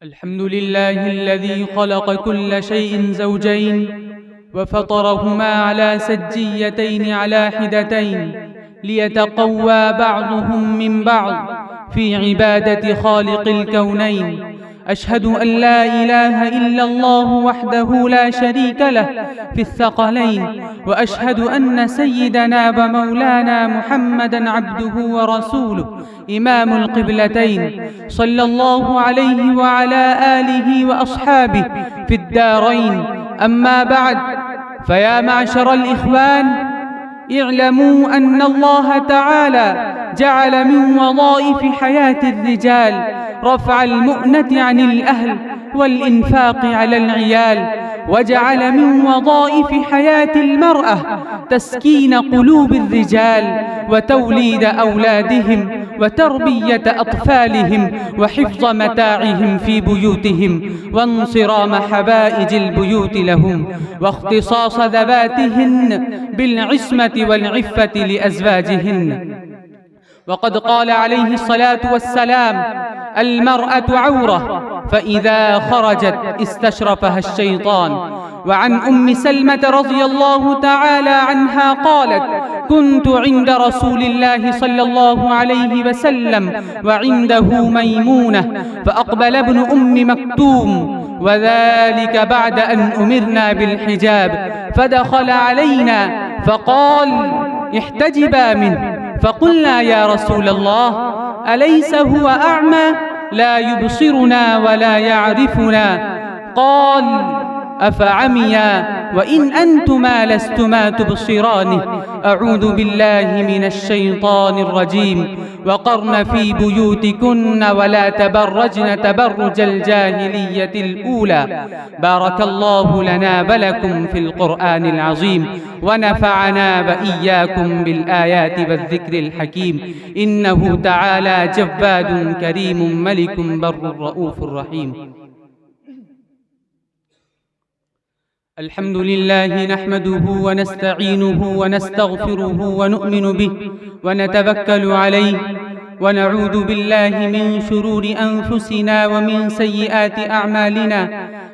الحمد لله الذي خلق كل شيء زوجين وفطرهما على سجيتين على حدتين ليتقوى بعضهم من بعض في عبادة خالق الكونين. أشهد أن لا إله إلا الله وحده لا شريك له في الثقلين، وأشهد أن سيدنا ومولانا محمدًا عبده ورسوله إمام القبلتين، صلى الله عليه وعلى آله وأصحابه في الدارين. أما بعد، فيا معشر الإخوان، اعلموا أن الله تعالى جعل من وظائف حياة الرجال رفع المؤنة عن الأهل والإنفاق على العيال، وجعل من وظائف حياة المرأة تسكين قلوب الرجال وتوليد أولادهم وتربية أطفالهم وحفظ متاعهم في بيوتهم وانصرام حبائج البيوت لهم واختصاص ذواتهن بالعصمة والعفة لأزواجهن. وقد قال عليه الصلاة والسلام: المرأة عورة، فإذا خرجت استشرفها الشيطان. وعن أم سلمة رضي الله تعالى عنها قالت: كنت عند رسول الله صلى الله عليه وسلم وعنده ميمونة، فأقبل ابن أم مكتوم، وذلك بعد أن أمرنا بالحجاب، فدخل علينا فقال: احتجبا منه. فقلنا: يا رسول الله، أليس هو أعمى لا يبصرنا ولا يعرفنا؟ قال: أفعميا وإن أنتما لستما تبصرانه. أعوذ بالله من الشيطان الرجيم. وقرن في بيوتكن ولا تبرجن تبرج الجاهلية الأولى. بارك الله لنا ولكم في القرآن العظيم، ونفعنا وإياكم بالآيات والذكر الحكيم، إنه تعالى جواد كريم ملك بر رؤوف رحيم. الحمد لله نحمده ونستعينه ونستغفره ونؤمن به ونتوكل عليه، ونعوذ بالله من شرور أنفسنا ومن سيئات أعمالنا.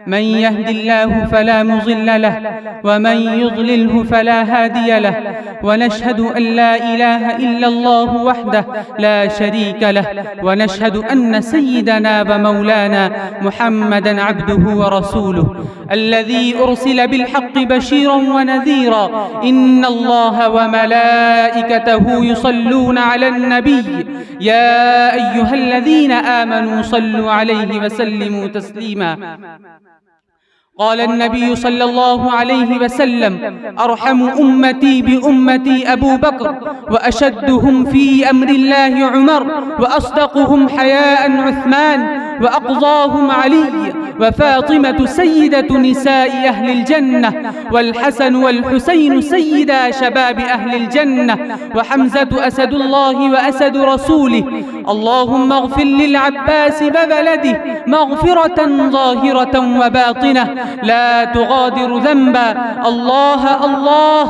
من يهد الله فلا مضل له، ومن يضلله فلا هادي له. ونشهد أن لا إله إلا الله وحده لا شريك له، ونشهد أن سيدنا ومولانا محمدًا عبده ورسوله الذي أرسل بالحق بشيرا ونذيرا. إن الله وملائكته يصلون على النبي، يا أيها الذين آمنوا صلوا عليه وسلموا تسليما. قال النبي صلى الله عليه وسلم: أرحم أمتي بأمتي أبو بكر، وأشدهم في أمر الله عمر، وأصدقهم حياء عثمان، وأقضاهم علي، وفاطمة سيدة نساء أهل الجنة، والحسن والحسين سيدا شباب أهل الجنة، وحمزة أسد الله وأسد رسوله. اللهم اغفر للعباس وولده مغفرة ظاهرة وباطنة لا تغادر ذنبا. الله الله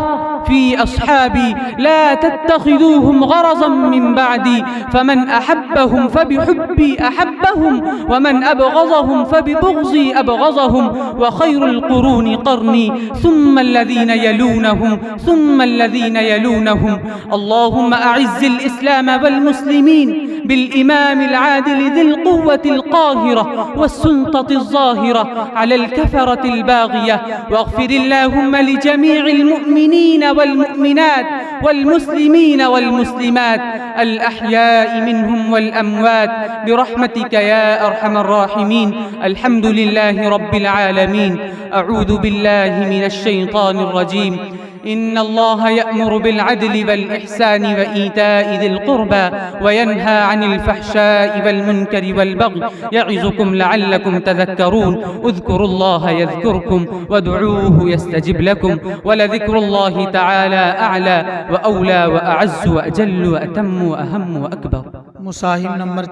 في أصحابي لا تتخذوهم غرضا من بعدي، فمن أحبهم فبحبي أحبهم، ومن أبغضهم فببغضي أبغضهم، وخير القرون قرني، ثم الذين يلونهم ثم الذين يلونهم. اللهم أعز الإسلام والمسلمين بالإمام العادل ذي القوة القاهرة والسلطة الظاهرة على الكفرة الباغية، واغفر اللهم لجميع المؤمنين والمؤمنات والمسلمين والمسلمات الأحياء منهم والأموات برحمتك يا أرحم الراحمين. الحمد لله رب العالمين. أعوذ بالله من الشيطان الرجيم. إن الله يأمر بالعدل والإحسان وإيتاء ذي القربى، وينهى عن الفحشاء والمنكر والبغي، يعظكم لعلكم تذكرون. اذكروا الله يذكركم، وادعوه يستجب لكم، ولذكر الله تعالى أعلى وأولى وأعز وأجل وأتم وأهم وأكبر. مساهم نمبر